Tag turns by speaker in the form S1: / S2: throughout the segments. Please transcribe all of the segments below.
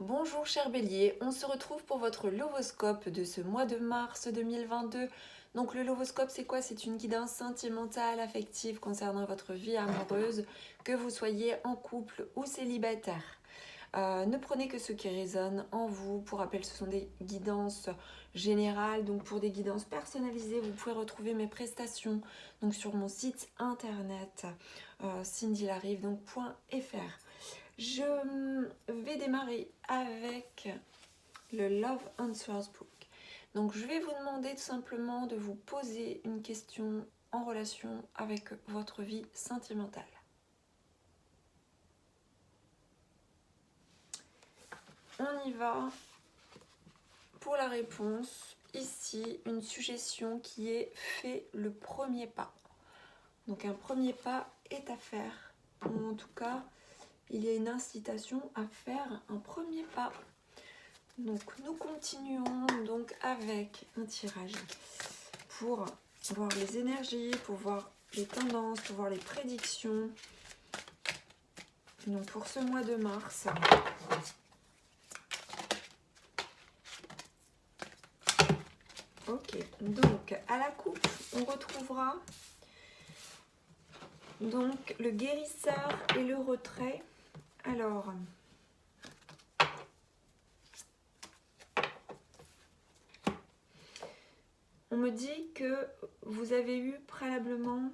S1: Bonjour cher Bélier, on se retrouve pour votre lovoscope de ce mois de mars 2022. Donc le lovoscope c'est quoi? C'est une guidance sentimentale, affective concernant votre vie amoureuse, que vous soyez en couple ou célibataire. Ne prenez que ce qui résonne en vous. Pour rappel, ce sont des guidances générales. Donc pour des guidances personnalisées, vous pouvez retrouver mes prestations donc sur mon site internet cindylarive.fr. Je vais démarrer avec le Love Answers Book. Donc je vais vous demander tout simplement de vous poser une question en relation avec votre vie sentimentale. On y va pour la réponse. Ici, une suggestion qui est fait le premier pas. Donc un premier pas est à faire. Ou en tout cas, il y a une incitation à faire un premier pas. Donc nous continuons donc avec un tirage pour voir les énergies, pour voir les tendances, pour voir les prédictions. Donc pour ce mois de mars. Ok, donc à la coupe, on retrouvera donc le guérisseur et le retrait. Alors, on me dit que vous avez eu préalablement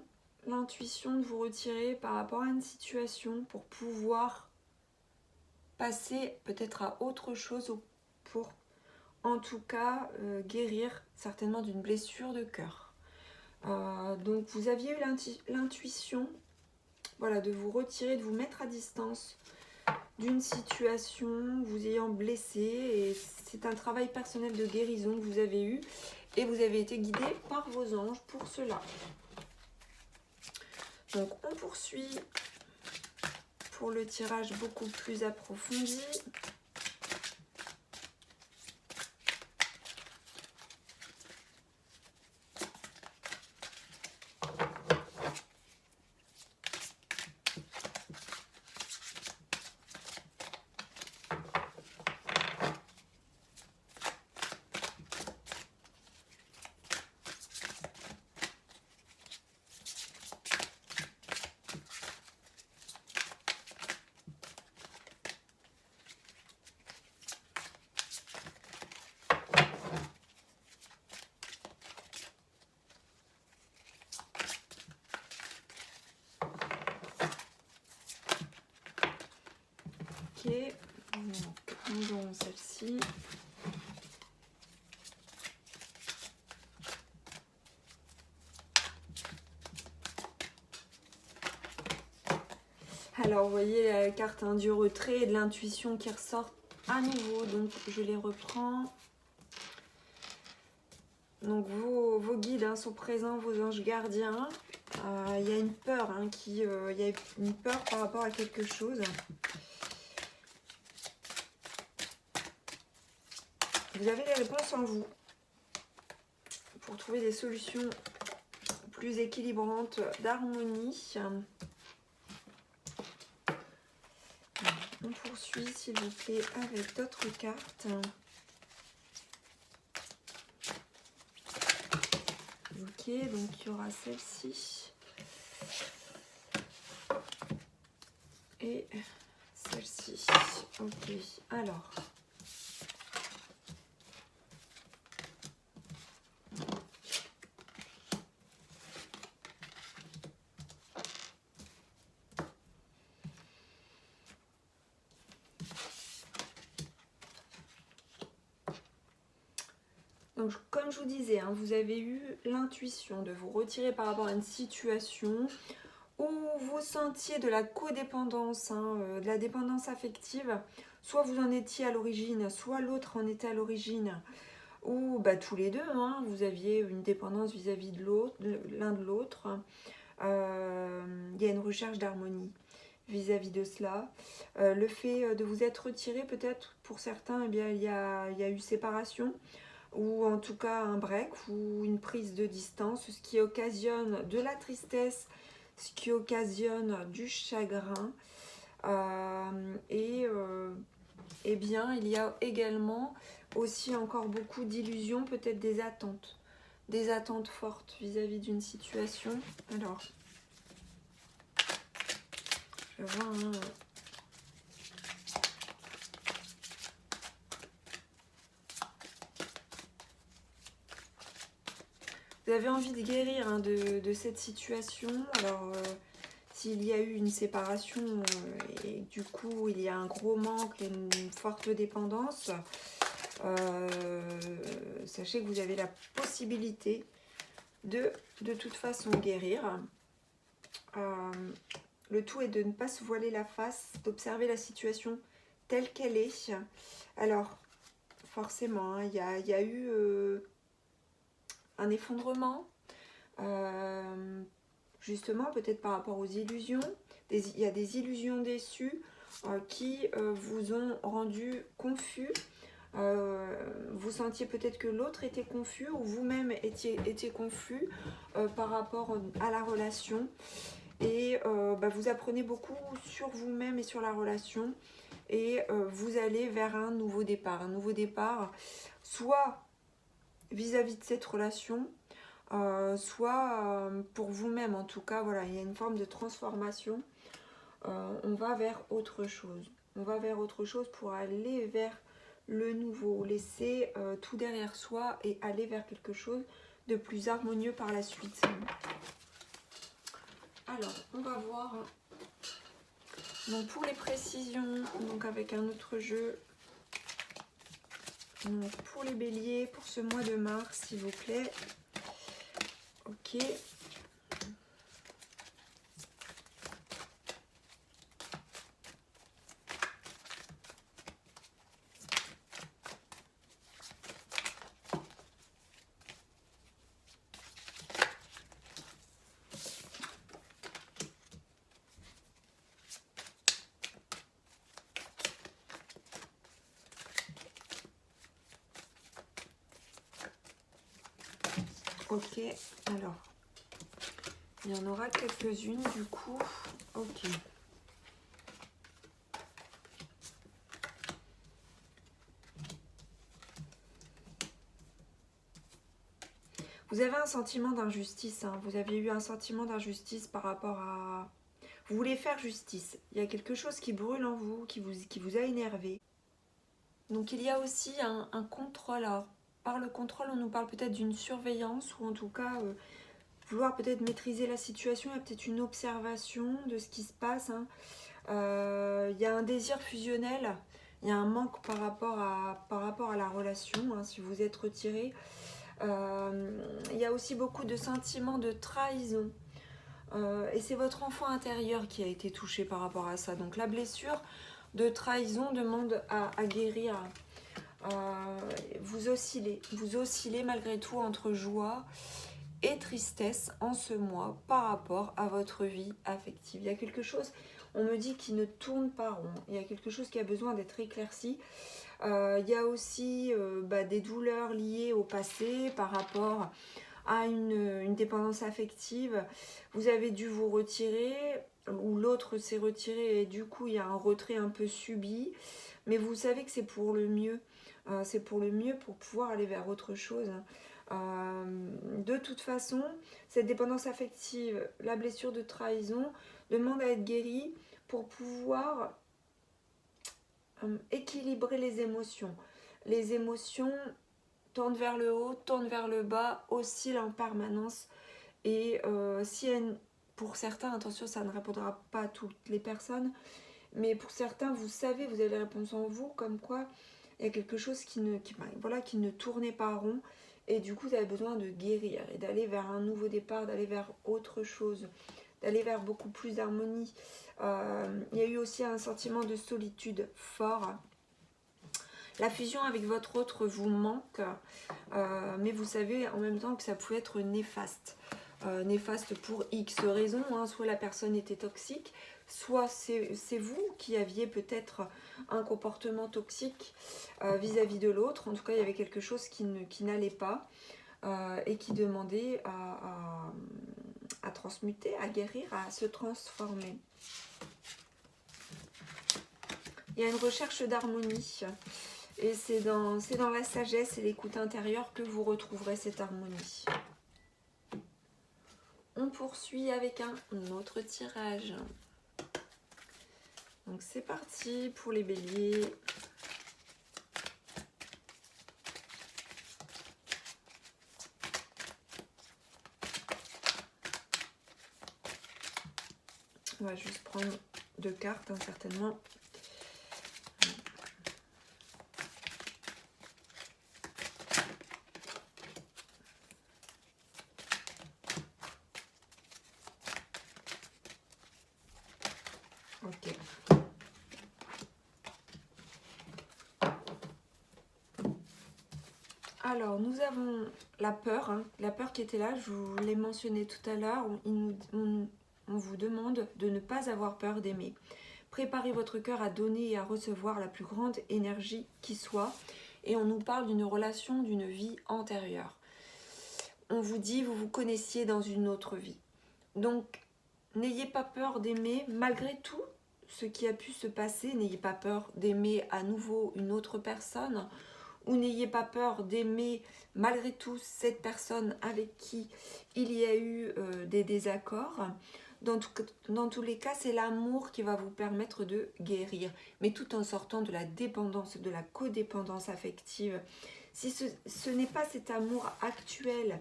S1: l'intuition de vous retirer par rapport à une situation pour pouvoir passer peut-être à autre chose ou pour en tout cas guérir certainement d'une blessure de cœur. Donc vous aviez eu l'intuition voilà, de vous retirer, de vous mettre à distance d'une situation vous ayant blessé, et c'est un travail personnel de guérison que vous avez eu et vous avez été guidé par vos anges pour cela. Donc on poursuit pour le tirage beaucoup plus approfondi. Ok, donc nous aurons celle-ci. Alors vous voyez la carte du retrait et de l'intuition qui ressort à nouveau, donc je les reprends. Donc vos guides sont présents, vos anges gardiens. Il y a une peur, il y a une peur par rapport à quelque chose. Vous avez les réponses en vous pour trouver des solutions plus équilibrantes, d'harmonie. On poursuit, s'il vous plaît, avec d'autres cartes. Ok, donc il y aura celle-ci et celle-ci. Ok, alors. Donc, comme je vous disais, vous avez eu l'intuition de vous retirer par rapport à une situation où vous sentiez de la codépendance, de la dépendance affective. Soit vous en étiez à l'origine, soit l'autre en était à l'origine, ou tous les deux, vous aviez une dépendance vis-à-vis de l'autre, l'un de l'autre. Il y a une recherche d'harmonie vis-à-vis de cela. Le fait de vous être retiré, peut-être pour certains, il y a eu séparation, ou en tout cas un break ou une prise de distance, ce qui occasionne de la tristesse, ce qui occasionne du chagrin, et eh bien, il y a également aussi encore beaucoup d'illusions, peut-être des attentes fortes vis-à-vis d'une situation. Alors, je vois, hein, vous avez envie de guérir hein, de cette situation. Alors, s'il y a eu une séparation et du coup il y a un gros manque et une forte dépendance, sachez que vous avez la possibilité de toute façon guérir. Le tout est de ne pas se voiler la face, d'observer la situation telle qu'elle est. Alors, forcément, hein, il y a eu un effondrement, justement, peut-être par rapport aux illusions. Il y a des illusions déçues qui vous ont rendu confus. Vous sentiez peut-être que l'autre était confus ou vous-même étiez confus par rapport à la relation. Et vous apprenez beaucoup sur vous-même et sur la relation. Et vous allez vers un nouveau départ. Un nouveau départ, soit vis-à-vis de cette relation, soit pour vous-même en tout cas. Voilà, il y a une forme de transformation. On va vers autre chose. On va vers autre chose pour aller vers le nouveau. Laisser tout derrière soi et aller vers quelque chose de plus harmonieux par la suite. Alors, on va voir. Donc pour les précisions, donc avec un autre jeu. Donc pour les béliers, pour ce mois de mars, s'il vous plaît. Ok. Ok, alors, il y en aura quelques-unes du coup. Ok. Vous avez un sentiment d'injustice, hein. Vous avez eu un sentiment d'injustice par rapport à... Vous voulez faire justice. Il y a quelque chose qui brûle en vous, qui vous a énervé. Donc il y a aussi un contrôle. Alors, par le contrôle, on nous parle peut-être d'une surveillance ou en tout cas... vouloir peut-être maîtriser la situation, il y a peut-être une observation de ce qui se passe. Hein. Il y a un désir fusionnel, il y a un manque par rapport à la relation, hein, si vous êtes retiré. Il y a aussi beaucoup de sentiments de trahison. Et c'est votre enfant intérieur qui a été touché par rapport à ça. Donc la blessure de trahison demande à guérir. Vous oscillez malgré tout entre joie et tristesse en ce mois par rapport à votre vie affective. Il y a quelque chose, on me dit, qui ne tourne pas rond. Il y a quelque chose qui a besoin d'être éclairci. Il y a aussi des douleurs liées au passé par rapport à une dépendance affective. Vous avez dû vous retirer ou l'autre s'est retiré et du coup il y a un retrait un peu subi. Mais vous savez que c'est pour le mieux. C'est pour le mieux pour pouvoir aller vers autre chose. De toute façon, cette dépendance affective, la blessure de trahison, demande à être guérie pour pouvoir équilibrer les émotions. Les émotions tournent vers le haut, tournent vers le bas, oscillent en permanence. Et si pour certains, attention, ça ne répondra pas à toutes les personnes, mais pour certains, vous savez, vous avez les réponses en vous, comme quoi il y a quelque chose qui ne tournait pas rond. Et du coup, vous avez besoin de guérir et d'aller vers un nouveau départ, d'aller vers autre chose, d'aller vers beaucoup plus d'harmonie. Il y a eu aussi un sentiment de solitude fort. La fusion avec votre autre vous manque, mais vous savez en même temps que ça pouvait être néfaste. Néfaste pour X raisons, hein. Soit la personne était toxique, soit c'est vous qui aviez peut-être un comportement toxique vis-à-vis de l'autre. En tout cas, il y avait quelque chose qui n'allait pas et qui demandait à transmuter, à guérir, à se transformer. Il Il y a une recherche d'harmonie. Et c'est dans la sagesse et l'écoute intérieure que vous retrouverez cette harmonie. On poursuit avec un autre tirage. Donc c'est parti pour les béliers. On va juste prendre 2 cartes, hein, certainement. Ok. Alors, nous avons la peur, hein, la peur qui était là, je vous l'ai mentionné tout à l'heure. On vous demande de ne pas avoir peur d'aimer. Préparez votre cœur à donner et à recevoir la plus grande énergie qui soit. Et on nous parle d'une relation, d'une vie antérieure. On vous dit, vous vous connaissiez dans une autre vie. Donc, n'ayez pas peur d'aimer, malgré tout ce qui a pu se passer. N'ayez pas peur d'aimer à nouveau une autre personne. Ou n'ayez pas peur d'aimer, malgré tout, cette personne avec qui il y a eu des désaccords. Dans tous les cas, c'est l'amour qui va vous permettre de guérir, mais tout en sortant de la dépendance, de la codépendance affective. Si ce n'est pas cet amour actuel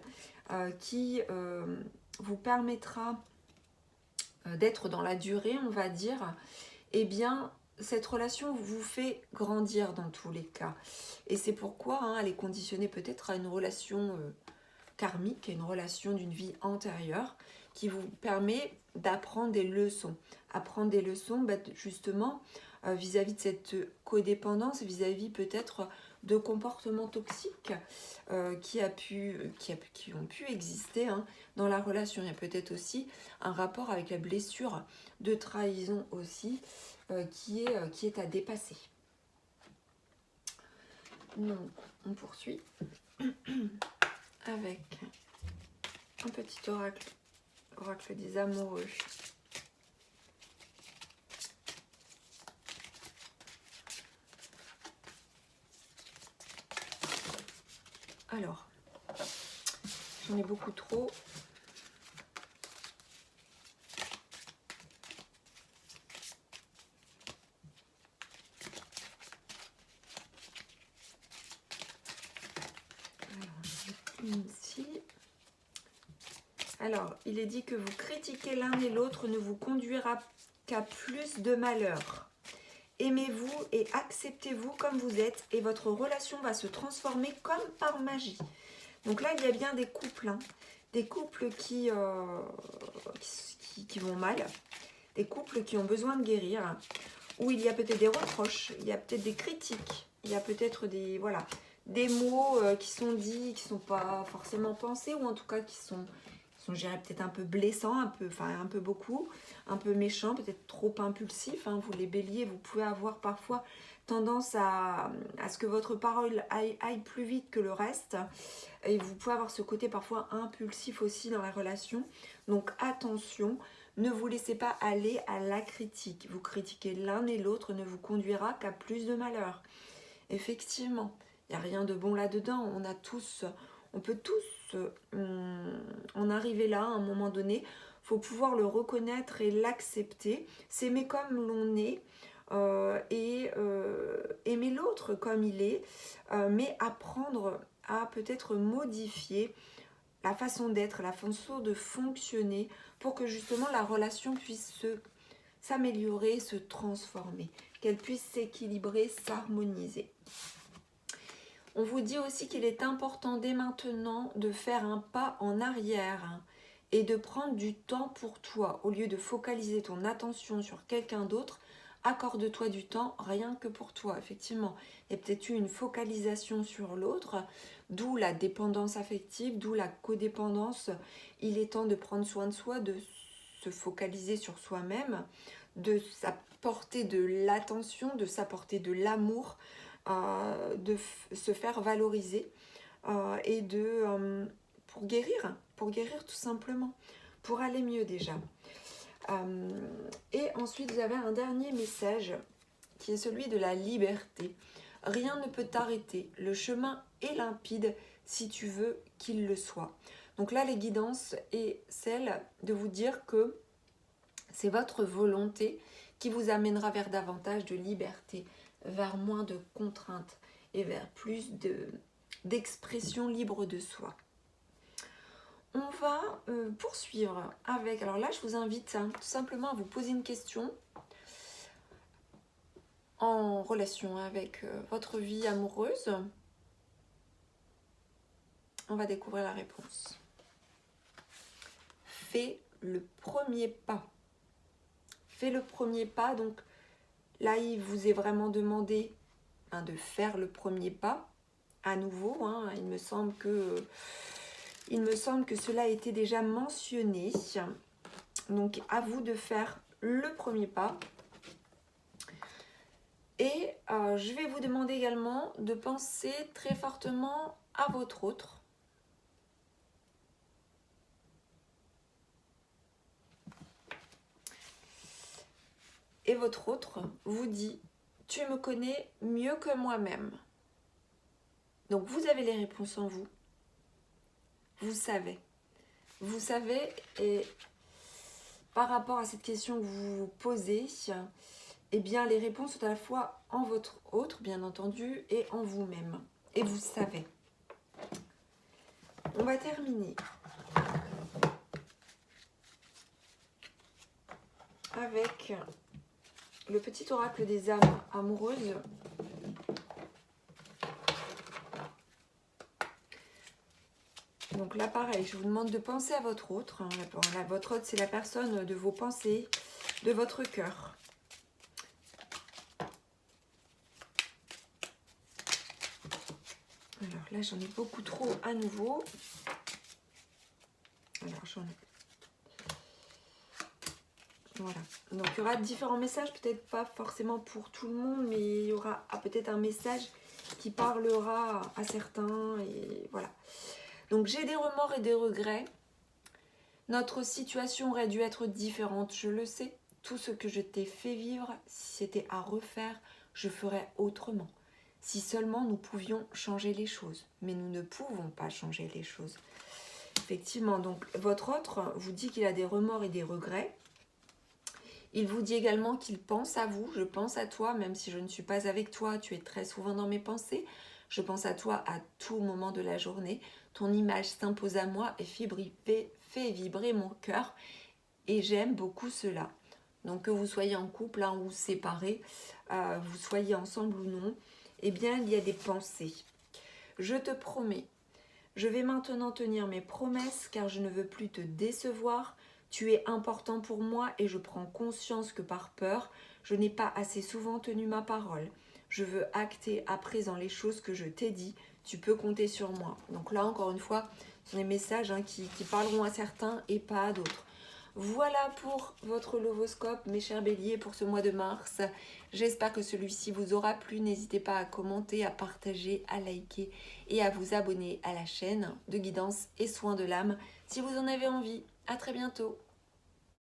S1: qui vous permettra d'être dans la durée, on va dire, eh bien, cette relation vous fait grandir dans tous les cas. Et c'est pourquoi elle est conditionnée peut-être à une relation karmique, à une relation d'une vie antérieure, qui vous permet d'apprendre des leçons. Apprendre des leçons, justement, vis-à-vis de cette codépendance, vis-à-vis peut-être de comportements toxiques qui ont pu exister dans la relation. Il y a peut-être aussi un rapport avec la blessure de trahison aussi qui est à dépasser. Donc, on poursuit avec un petit oracle des amoureux. Alors, j'en ai beaucoup trop. Ici. Alors, il est dit que vous critiquer l'un et l'autre ne vous conduira qu'à plus de malheur. Aimez-vous et acceptez-vous comme vous êtes et votre relation va se transformer comme par magie. Donc là, il y a bien des couples, des couples qui vont mal, des couples qui ont besoin de guérir, où il y a peut-être des reproches, il y a peut-être des critiques, il y a peut-être des mots qui sont dits, qui ne sont pas forcément pensés, ou en tout cas qui sont je dirais peut-être un peu blessants, un peu beaucoup, un peu méchants, peut-être trop impulsifs. Vous les béliers, vous pouvez avoir parfois tendance à ce que votre parole aille plus vite que le reste. Et vous pouvez avoir ce côté parfois impulsif aussi dans la relation. Donc attention, ne vous laissez pas aller à la critique. Vous critiquer l'un et l'autre ne vous conduira qu'à plus de malheur. Effectivement, il n'y a rien de bon là-dedans. On peut tous en arriver là à un moment donné. Il faut pouvoir le reconnaître et l'accepter. S'aimer comme l'on est et aimer l'autre comme il est, mais apprendre à peut-être modifier la façon d'être, la façon de fonctionner pour que justement la relation puisse s'améliorer, se transformer, qu'elle puisse s'équilibrer, s'harmoniser. On vous dit aussi qu'il est important dès maintenant de faire un pas en arrière et de prendre du temps pour toi. Au lieu de focaliser ton attention sur quelqu'un d'autre, accorde-toi du temps rien que pour toi. Effectivement, il y a peut-être eu une focalisation sur l'autre, d'où la dépendance affective, d'où la codépendance. Il est temps de prendre soin de soi, de se focaliser sur soi-même, de s'apporter de l'attention, de s'apporter de l'amour, de se faire valoriser et pour guérir tout simplement, pour aller mieux déjà. Et ensuite vous avez un dernier message qui est celui de la liberté. Rien ne peut t'arrêter. Le chemin est limpide si tu veux qu'il le soit. Donc là, les guidances est celle de vous dire que c'est votre volonté qui vous amènera vers davantage de liberté, vers moins de contraintes et vers plus d'expression libre de soi. On va poursuivre avec... Alors là, je vous invite tout simplement à vous poser une question en relation avec votre vie amoureuse. On va découvrir la réponse. Fais le premier pas. Fais le premier pas. Donc là, il vous est vraiment demandé de faire le premier pas. À nouveau, il me semble que cela a été déjà mentionné. Donc, à vous de faire le premier pas. Et je vais vous demander également de penser très fortement à votre autre. Et votre autre vous dit « Tu me connais mieux que moi-même ». Donc, vous avez les réponses en vous. Vous savez. Vous savez, et par rapport à cette question que vous vous posez, eh bien, les réponses sont à la fois en votre autre, bien entendu, et en vous-même. Et vous savez. On va terminer avec le petit oracle des âmes amoureuses. Donc là, pareil, je vous demande de penser à votre autre. Votre autre, c'est la personne de vos pensées, de votre cœur. Alors là, j'en ai beaucoup trop à nouveau. Alors, j'en ai... Voilà. Donc, il y aura différents messages, peut-être pas forcément pour tout le monde, mais il y aura peut-être un message qui parlera à certains. Et voilà. Donc, j'ai des remords et des regrets. Notre situation aurait dû être différente, je le sais. Tout ce que je t'ai fait vivre, si c'était à refaire, je ferais autrement. Si seulement nous pouvions changer les choses. Mais nous ne pouvons pas changer les choses. Effectivement, donc votre autre vous dit qu'il a des remords et des regrets. Il vous dit également qu'il pense à vous. Je pense à toi, même si je ne suis pas avec toi. Tu es très souvent dans mes pensées. Je pense à toi à tout moment de la journée. Ton image s'impose à moi et fait vibrer mon cœur. Et j'aime beaucoup cela. Donc que vous soyez en couple ou séparés, vous soyez ensemble ou non, eh bien il y a des pensées. Je te promets, je vais maintenant tenir mes promesses car je ne veux plus te décevoir. Tu es important pour moi et je prends conscience que par peur, je n'ai pas assez souvent tenu ma parole. Je veux acter à présent les choses que je t'ai dit. Tu peux compter sur moi. Donc là, encore une fois, ce sont des messages qui parleront à certains et pas à d'autres. Voilà pour votre lovoscope, mes chers béliers, pour ce mois de mars. J'espère que celui-ci vous aura plu. N'hésitez pas à commenter, à partager, à liker et à vous abonner à la chaîne de guidance et soins de l'âme si vous en avez envie. À très bientôt.